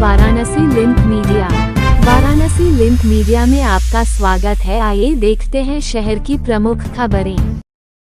Varanasi link media. Varanasi link media में आपका स्वागत है। आइए देखते हैं शहर की प्रमुख खबरें।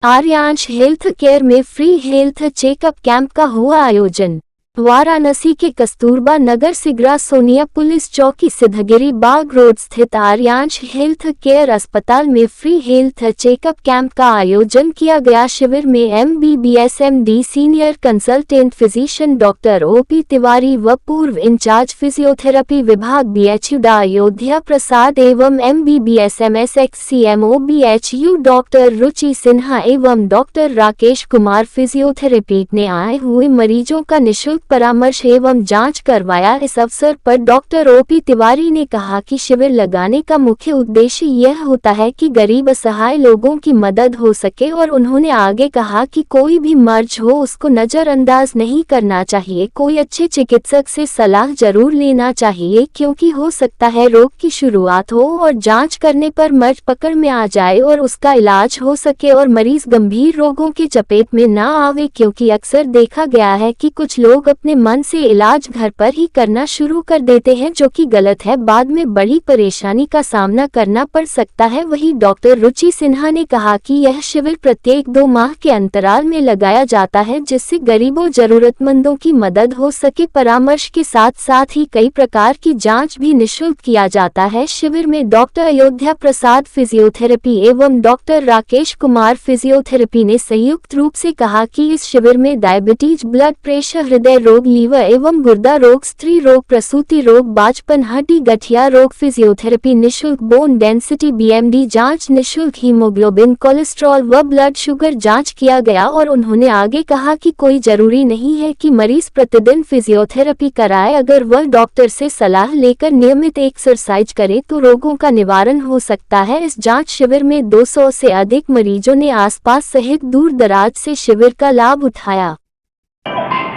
आर्यांश हेल्थ केयर में फ्री हेल्थ चेकअप कैंप का हुआ आयोजन। वाराणसी के कस्तूरबा नगर सिगरा सोनिया पुलिस चौकी सिद्धगिरी बाग रोड स्थित आर्यांश हेल्थ केयर अस्पताल में फ्री हेल्थ चेकअप कैंप का आयोजन किया गया। शिविर में MBBS MD senior consultant physician doctor OP Tiwari व पूर्व इंचार्ज फिजियोथेरेपी विभाग BHU डा अयोध्या प्रसाद एवं MBBS MSX CMO BHU doctor Ruchi Sinha एवं डॉक्टर राकेश कुमार फिजियोथेरेपी ने आए हुए मरीजों का निःशुल्क परामर्श एवं जांच करवाया। इस अवसर पर डॉक्टर OP तिवारी ने कहा कि शिविर लगाने का मुख्य उद्देश्य यह होता है कि गरीब असहाय लोगों की मदद हो सके और उन्होंने आगे कहा कि कोई भी मर्ज हो उसको नजरअंदाज नहीं करना चाहिए। कोई अच्छे चिकित्सक से सलाह जरूर लेना चाहिए क्योंकि हो सकता है रोग की शुरुआत हो और जांच करने पर मर्ज पकड़ में आ जाए और उसका इलाज हो सके और मरीज गंभीर रोगों की चपेट में ना आवे, क्योंकि अक्सर देखा गया है कि कुछ लोग अपने मन से इलाज घर पर ही करना शुरू कर देते हैं, जो कि गलत है। बाद में बड़ी परेशानी का सामना करना पड़ सकता है। वहीं डॉक्टर रुचि सिन्हा ने कहा कि यह शिविर प्रत्येक 2 माह के अंतराल में लगाया जाता है, जिससे गरीबों जरूरतमंदों की मदद हो सके। परामर्श के साथ साथ ही कई प्रकार की जांच भी निःशुल्क किया जाता है। शिविर में डॉक्टर अयोध्या प्रसाद फिजियोथेरेपी एवं डॉक्टर राकेश कुमार फिजियोथेरेपी ने संयुक्त रूप से कहा कि इस शिविर में डायबिटीज, ब्लड प्रेशर, हृदय रोग, लीवर एवं गुर्दा रोग, स्त्री रोग, प्रसूति रोग, बाजपन, हड्डी गठिया रोग फिजियोथेरेपी निःशुल्क, बोन डेंसिटी BMD जांच निःशुल्क, हीमोग्लोबिन, कोलेस्ट्रॉल व ब्लड शुगर जांच किया गया। और उन्होंने आगे कहा कि कोई जरूरी नहीं है कि मरीज प्रतिदिन फिजियोथेरेपी कराए। अगर वह डॉक्टर से सलाह लेकर नियमित एक्सरसाइज करे तो रोगों का निवारण हो सकता है। इस जांच शिविर में 200 से अधिक मरीजों ने आसपास सहित दूर दराज से शिविर का लाभ उठाया।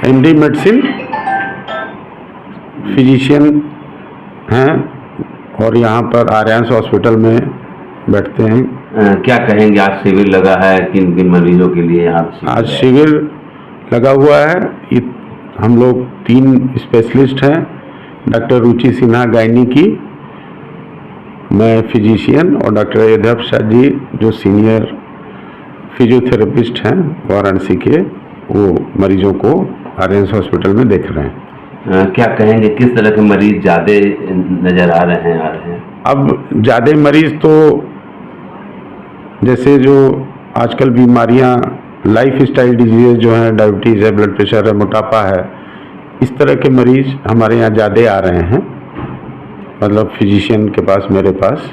MD मेडिसिन फिजिशियन हैं और यहाँ पर आर्यांश हॉस्पिटल में बैठते हैं। क्या कहेंगे, आज शिविर लगा है, किन किन मरीजों के लिए आज शिविर लगा हुआ है? हम लोग 3 स्पेशलिस्ट हैं। डॉक्टर रुचि सिन्हा गायनी की, मैं फिजिशियन और डॉक्टर अयोध्या प्रसाद जी जो सीनियर फिजियोथेरेपिस्ट हैं वाराणसी के, वो मरीजों को आर्यांश हॉस्पिटल में देख रहे हैं। क्या कहेंगे, किस तरह के मरीज ज़्यादा नज़र आ रहे हैं? अब ज़्यादा मरीज तो जैसे जो आजकल बीमारियां, लाइफ स्टाइल डिजीज़ जो हैं, डायबिटीज़ है, ब्लड प्रेशर है, मोटापा है, इस तरह के मरीज हमारे यहाँ ज़्यादा आ रहे हैं, मतलब फिजिशियन के पास, मेरे पास।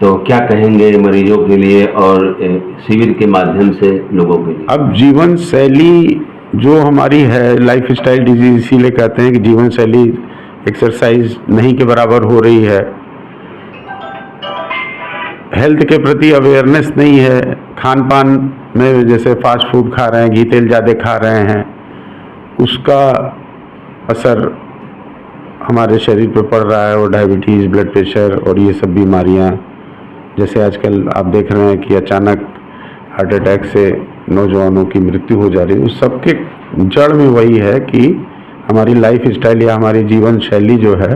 तो क्या कहेंगे मरीजों के लिए और शिविर के माध्यम से लोगों के लिए? अब जीवन शैली जो हमारी है, लाइफ स्टाइल डिजीज, इसीलिए कहते हैं कि जीवन शैली एक्सरसाइज नहीं के बराबर हो रही है। हेल्थ के प्रति अवेयरनेस नहीं है। खान पान में जैसे फास्ट फूड खा रहे हैं, घी तेल ज़्यादा खा रहे हैं, उसका असर हमारे शरीर पर पड़ रहा है और डायबिटीज़, ब्लड प्रेशर और ये सब बीमारियां, जैसे आजकल आप देख रहे हैं कि अचानक हार्ट अटैक से नौजवानों की मृत्यु हो जा रही है। उस सब के जड़ में वही है कि हमारी लाइफ स्टाइल या हमारी जीवन शैली जो है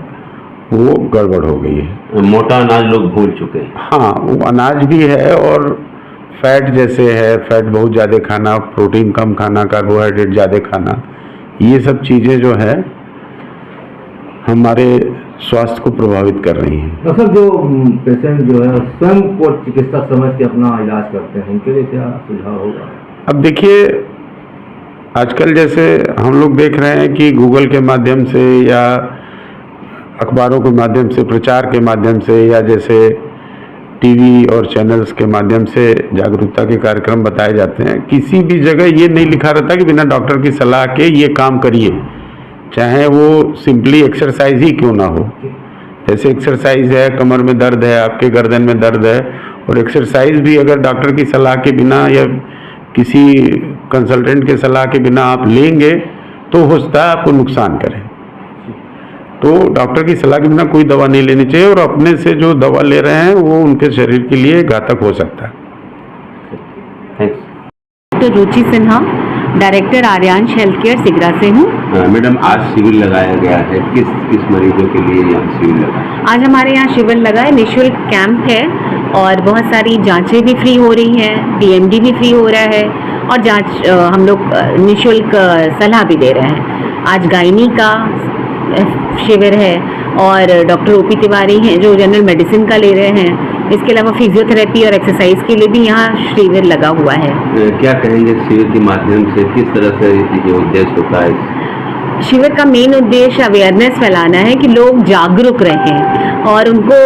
वो गड़बड़ हो गई है। मोटा अनाज लोग भूल चुके हैं। हाँ, वो अनाज भी है और फैट जैसे है, फैट बहुत ज़्यादा खाना, प्रोटीन कम खाना, कार्बोहाइड्रेट ज़्यादा खाना, ये सब चीज़ें जो है हमारे स्वास्थ्य को प्रभावित कर रही हैं। डॉक्टर, जो पेशेंट जो है स्वयं को चिकित्सक समझ के अपना इलाज करते हैं, उनके लिए क्या सुझाव होगा? अब देखिए, आजकल जैसे हम लोग देख रहे हैं कि गूगल के माध्यम से या अखबारों के माध्यम से, प्रचार के माध्यम से, या जैसे टीवी और चैनल्स के माध्यम से जागरूकता के कार्यक्रम बताए जाते हैं। किसी भी जगह ये नहीं लिखा रहता कि बिना डॉक्टर की सलाह के ये काम करिए, चाहे वो सिंपली एक्सरसाइज ही क्यों ना हो। जैसे एक्सरसाइज है, कमर में दर्द है, आपके गर्दन में दर्द है, और एक्सरसाइज भी अगर डॉक्टर की सलाह के बिना या किसी कंसल्टेंट के सलाह के बिना आप लेंगे तो हो सकता है आपको नुकसान करे। तो डॉक्टर की सलाह के बिना कोई दवा नहीं लेनी चाहिए, और अपने से जो दवा ले रहे हैं वो उनके शरीर के लिए घातक हो सकता है। Doctor Ruchi Sinha, director Aryansh health care Sigra से हूँ। मैडम, आज शिविर लगाया गया है, किस किस मरीजों के लिए यहाँ शिविर लगा है? आज हमारे यहाँ शिविर लगा है, निःशुल्क कैंप है और बहुत सारी जांचें भी फ्री हो रही हैं, डीएमडी भी फ्री हो रहा है और जांच हम लोग निःशुल्क सलाह भी दे रहे हैं। आज गायनी का शिविर है और डॉक्टर ओपी तिवारी हैं जो जनरल मेडिसिन का ले रहे हैं। इसके अलावा फिजियोथेरेपी और एक्सरसाइज के लिए भी यहाँ शिविर लगा हुआ है। क्या कहेंगे शिविर के माध्यम से किस तरह से ये उद्देश्य होता है? शिविर का मेन उद्देश्य अवेयरनेस फैलाना है कि लोग जागरूक रहें और उनको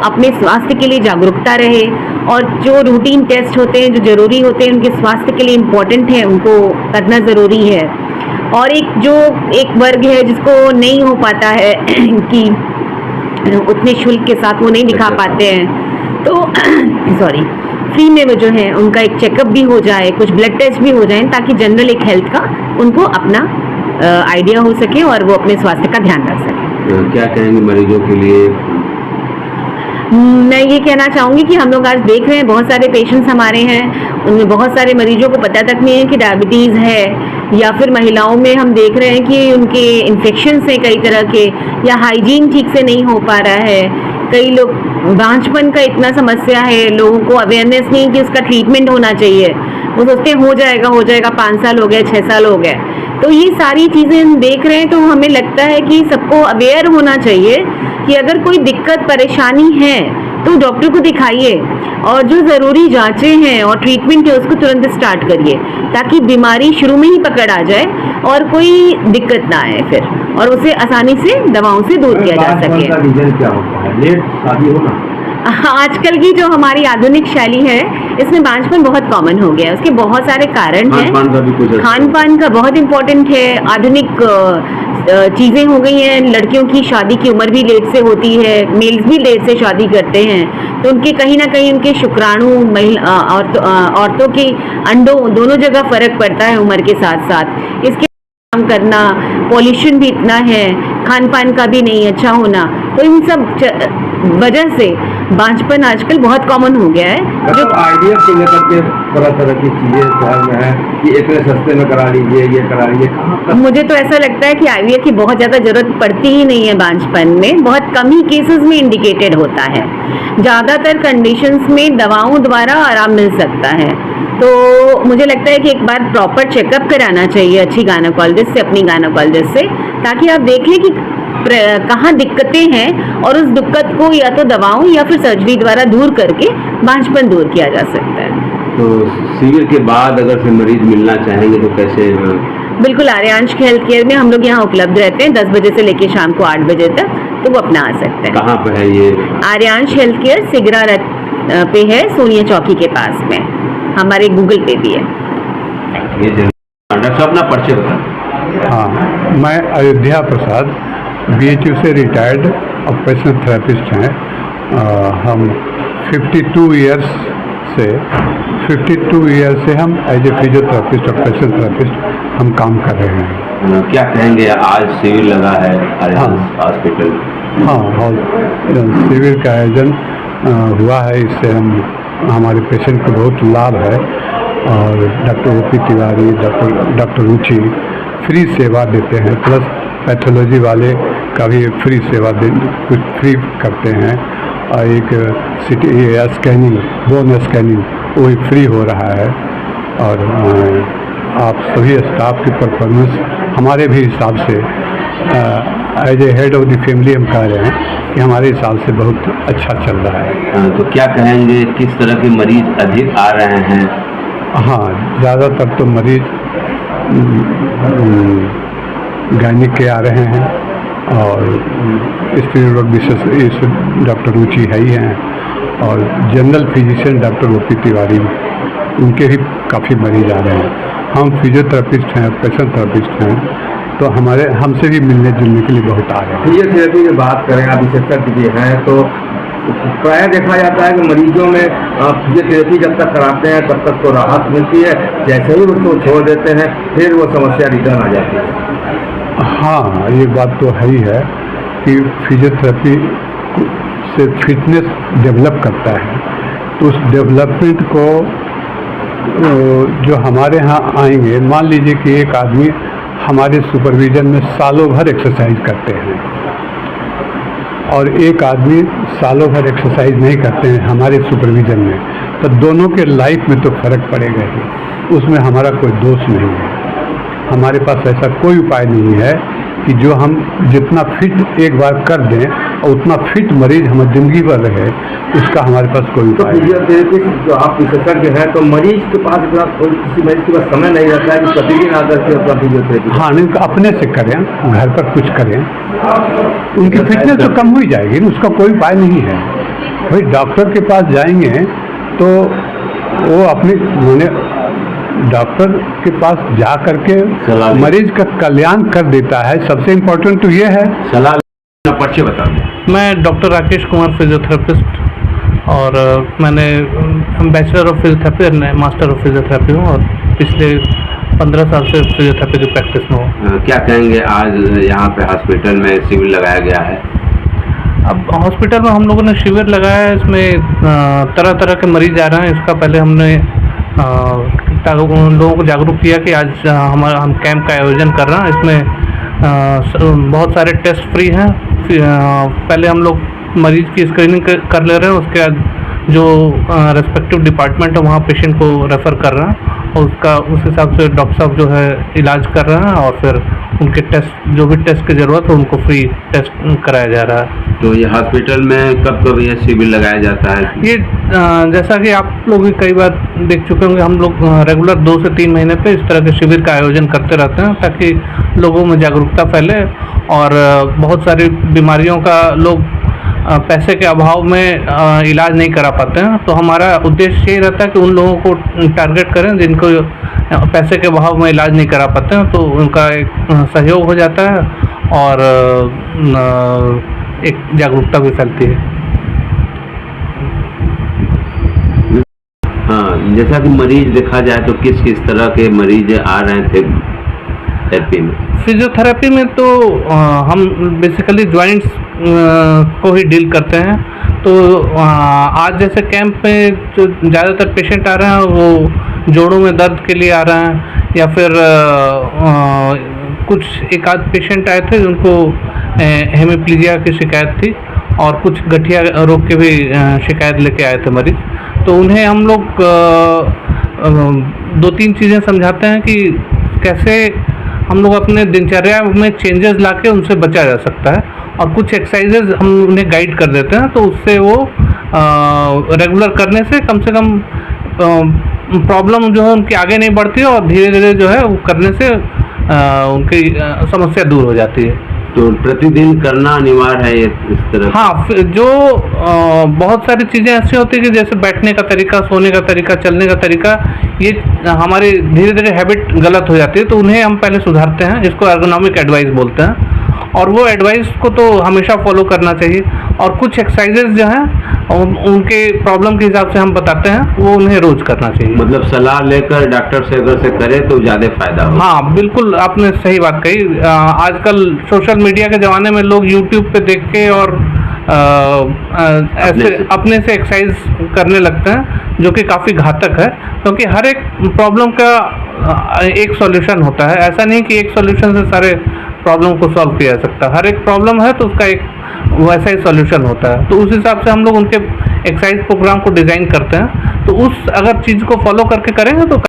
अपने स्वास्थ्य के लिए जागरूकता रहे और जो रूटीन टेस्ट होते हैं जो ज़रूरी होते हैं उनके स्वास्थ्य के लिए इम्पोर्टेंट है उनको करना ज़रूरी है। और एक वर्ग है जिसको नहीं हो पाता है कि उतने शुल्क के साथ वो नहीं दिखा पाते हैं, तो सॉरी फ्री में वो जो है उनका एक चेकअप भी हो जाए, कुछ ब्लड टेस्ट भी हो जाए ताकि जनरल एक हेल्थ का उनको अपना आइडिया हो सके और वो अपने स्वास्थ्य का ध्यान रख सके। क्या कहेंगे मरीजों के लिए? मैं ये कहना चाहूँगी कि हम लोग आज देख रहे हैं बहुत सारे पेशेंट्स हमारे हैं, उनमें बहुत सारे मरीजों को पता तक नहीं है कि डायबिटीज़ है, या फिर महिलाओं में हम देख रहे हैं कि उनके इन्फेक्शंस हैं कई तरह के, या हाइजीन ठीक से नहीं हो पा रहा है। कई लोग बांझपन का इतना समस्या है, लोगों को अवेयरनेस नहीं कि उसका ट्रीटमेंट होना चाहिए, वो सोचते हैं हो जाएगा 5 साल हो गए 6 साल हो गए। तो ये सारी चीज़ें हम देख रहे हैं तो हमें लगता है कि सबको अवेयर होना चाहिए कि अगर कोई दिक्कत परेशानी है तो डॉक्टर को दिखाइए और जो ज़रूरी जांचें हैं और ट्रीटमेंट है उसको तुरंत स्टार्ट करिए ताकि बीमारी शुरू में ही पकड़ आ जाए और कोई दिक्कत ना आए फिर, और उसे आसानी से दवाओं से दूर किया जा सके। रीजन क्या होता है? लेट शादी होना? आजकल की जो हमारी आधुनिक शैली है इसमें बांझपन बहुत कॉमन हो गया है। उसके बहुत सारे कारण हैं। खान पान का बहुत इम्पोर्टेंट है। आधुनिक चीज़ें हो गई हैं, लड़कियों की शादी की उम्र भी लेट से होती है, मेल्स भी लेट से शादी करते हैं, तो उनके कहीं ना कहीं उनके शुक्राणु औरतों के अंडों दोनों जगह फ़र्क पड़ता है उम्र के साथ साथ। इसके काम करना, पॉल्यूशन भी इतना है, खान पान का भी नहीं अच्छा होना, तो इन सब वजह से बांझपन आजकल बहुत कॉमन हो गया है। जो आइडिया से लेकर के तरह की चीजें शहर में है कि इतने सस्ते में करा लीजिए, ये करा लीजिए। मुझे तो ऐसा लगता है कि आईवीएफ की बहुत ज़्यादा जरूरत पड़ती ही नहीं है बांझपन में, बहुत कम ही केसेस में इंडिकेटेड होता है। ज़्यादातर कंडीशंस में दवाओं द्वारा आराम मिल सकता है। तो मुझे लगता है कि एक बार प्रॉपर चेकअप कराना चाहिए अच्छी गायनेकोलॉजिस्ट से, अपनी गायनेकोलॉजिस्ट से, ताकि आप देख लें कि कहाँ दिक्कतें हैं और उस दिक्कत को या तो दवाओं या फिर सर्जरी द्वारा दूर करके बांझपन दूर किया जा सकता है। तो शिविर के बाद अगर से मरीज मिलना चाहेंगे तो कैसे? बिल्कुल, आर्यांश हेल्थ केयर में हम लोग यहाँ उपलब्ध रहते हैं 10 बजे से लेकर शाम को 8 बजे तक, तो वो अपना आ सकते हैं। कहाँ पे है ये? आर्यांश हेल्थ केयर सिगरा पे है, सोनिया चौकी के पास में। हमारे गूगल पे भी है। ये डॉक्टर साहब अपना परिचय बता। हाँ, मैं अयोध्या प्रसाद BHU से रिटायर्ड ऑपरेशनल थेरेपिस्ट हैं। हम 52 ईयर्स से हम as a physiotherapist, operational therapist हम काम कर रहे हैं। क्या कहेंगे, आज शिविर लगा है हॉस्पिटल? हाँ, शिविर का आयोजन हुआ है, इससे हमारे पेशेंट को बहुत लाभ है और डॉक्टर ओपी तिवारी, डॉक्टर रुचि फ्री सेवा देते हैं, प्लस पैथोलॉजी वाले का भी फ्री सेवा कुछ फ्री करते हैं, और एक सिटी स्कैनिंग, बोन स्कैनिंग वो फ्री हो रहा है। और आप सभी स्टाफ की परफॉर्मेंस हमारे भी हिसाब से as a head of the family हम कह रहे हैं कि हमारे हिसाब से बहुत अच्छा चल रहा है। तो क्या कहेंगे, किस तरह के मरीज अधिक आ रहे हैं? हाँ, ज़्यादातर तो मरीज गायनिक के आ रहे हैं और स्त्री रोग विशेष डॉक्टर रुचि है ही हैं, और general physician doctor OP Tiwari, उनके भी काफ़ी मरीज आ रहे हैं। हम फिजियोथेरेपिस्ट हैं, ऑपरेशन थेरेपिस्ट हैं, तो हमसे भी मिलने जुलने के लिए बहुत आ रहे हैं। फिजियोथेरेपी की बात करें, आप विशेषज्ञ भी हैं, तो प्राय देखा जाता है कि मरीजों में फिजियोथेरेपी जब तक कराते हैं तब तक तो राहत मिलती है, जैसे ही उसको छोड़ देते हैं फिर वो समस्या रिटर्न आ जाती है। हाँ, ये बात तो है ही है कि फिजियोथेरेपी से फिटनेस डेवलप करता है, तो उस डेवलपमेंट को जो हमारे यहाँ आएंगे, मान लीजिए कि एक आदमी हमारे सुपरविज़न में सालों भर एक्सरसाइज करते हैं और एक आदमी सालों भर एक्सरसाइज नहीं करते हैं हमारे सुपरविज़न में, तो दोनों के लाइफ में तो फ़र्क पड़ेगा ही। उसमें हमारा कोई दोष नहीं है। हमारे पास ऐसा कोई उपाय नहीं है कि जो हम जितना फिट एक बार कर दें और उतना फिट मरीज हमारी ज़िंदगी भर रहे, उसका हमारे पास कोई तो उपाय नहीं। फिजियोथेरेपिस्ट जो आप विशेषज्ञ हैं, तो मरीज के पास इतना किसी मरीज के पास समय नहीं रहता है कि प्रतिदिन आकर के अपना फिजियोथेरेपी। हाँ, नहीं तो अपने से करें, घर पर कुछ करें, उनकी फिटनेस तो कम हो ही जाएगी, उसका कोई उपाय नहीं है। भाई डॉक्टर के पास जाएंगे तो वो अपने मैंने डॉक्टर के पास जा करके मरीज का कल्याण कर देता है। सबसे इम्पोर्टेंट तो ये है। सलाह पर्चे बता दें। मैं डॉक्टर राकेश कुमार फिजियोथेरेपिस्ट और मैंने बैचलर ऑफ फिजियोथेरेपी और मास्टर ऑफ फिजियोथेरेपी हूँ और पिछले 15 साल से फिजियोथेरेपी की प्रैक्टिस में हूँ। क्या कहेंगे, आज यहाँ पे हॉस्पिटल में शिविर लगाया गया है? अब हॉस्पिटल में हम लोगों ने शिविर लगाया है, इसमें तरह तरह के मरीज आ रहे हैं। इसका पहले हमने लोगों को जागरूक किया कि आज हम कैंप का आयोजन कर रहे हैं। इसमें बहुत सारे टेस्ट फ्री हैं। पहले हम लोग मरीज की स्क्रीनिंग कर ले रहे हैं, उसके बाद जो रेस्पेक्टिव डिपार्टमेंट है वहाँ पेशेंट को रेफ़र कर रहे हैं और उस हिसाब से डॉक्टर साहब जो है इलाज कर रहे हैं और फिर उनके टेस्ट जो भी टेस्ट की ज़रूरत है उनको फ्री टेस्ट कराया जा रहा है। तो ये हॉस्पिटल में कब कब ये शिविर लगाया जाता है? ये जैसा कि आप लोग भी कई बार देख चुके होंगे, हम लोग रेगुलर 2 से 3 महीने पे इस तरह के शिविर का आयोजन करते रहते हैं ताकि लोगों में जागरूकता फैले और बहुत सारी बीमारियों का लोग पैसे के अभाव में इलाज नहीं करा पाते हैं। तो हमारा उद्देश्य यही रहता है कि उन लोगों को टारगेट करें जिनको पैसे के अभाव में इलाज नहीं करा पाते हैं, तो उनका एक सहयोग हो जाता है और एक जागरूकता भी फैलती है। हाँ, जैसा कि मरीज देखा जाए तो किस किस तरह के मरीज आ रहे थे थेरेपी में? फिजियोथेरेपी में तो हम बेसिकली जॉइंट्स को ही डील करते हैं। तो आज जैसे कैंप में जो ज़्यादातर पेशेंट आ रहे हैं वो जोड़ों में दर्द के लिए आ रहे हैं या फिर कुछ एक आध पेशेंट आए थे जिनको हेमीप्लीजिया की शिकायत थी और कुछ गठिया रोग के भी शिकायत लेके आए थे मरीज। तो उन्हें हम लोग 2-3 चीज़ें समझाते हैं कि कैसे हम लोग अपने दिनचर्या में चेंजेस लाके उनसे बचा जा सकता है और कुछ एक्सरसाइजेज हम उन्हें गाइड कर देते हैं, तो उससे वो रेगुलर करने से कम प्रॉब्लम जो है उनकी आगे नहीं बढ़ती है और धीरे धीरे जो है वो करने से उनकी समस्या दूर हो जाती है। तो प्रतिदिन करना अनिवार्य है इस तरह? हाँ, जो बहुत सारी चीज़ें ऐसी होती है कि जैसे बैठने का तरीका, सोने का तरीका, चलने का तरीका, ये हमारी धीरे धीरे हैबिट गलत हो जाती है, तो उन्हें हम पहले सुधारते हैं। इसको एर्गोनॉमिक एडवाइस बोलते हैं और वो एडवाइस को तो हमेशा फॉलो करना चाहिए। और कुछ एक्सरसाइजेज जो हैं उनके प्रॉब्लम के हिसाब से हम बताते हैं, वो उन्हें रोज़ करना चाहिए। मतलब सलाह लेकर डॉक्टर से अगर से करे तो ज़्यादा फायदा हो। हाँ, बिल्कुल आपने सही बात कही। आजकल सोशल मीडिया के ज़माने में लोग यूट्यूब पे देख के और ऐसे अपने से एक्सरसाइज करने लगते हैं, जो कि काफ़ी घातक है, क्योंकि हर एक प्रॉब्लम का एक सॉल्यूशन होता है। ऐसा नहीं कि एक सॉल्यूशन से सारे प्रॉब्लम को सॉल्व किया जा सकता। हर एक प्रॉब्लम है तो उसका एक वैसा ही सॉल्यूशन होता है। तो उस हिसाब से हम लोग उनके एक्सरसाइज प्रोग्राम को डिज़ाइन करते हैं। तो उस अगर चीज़ को फॉलो करके करेंगे तो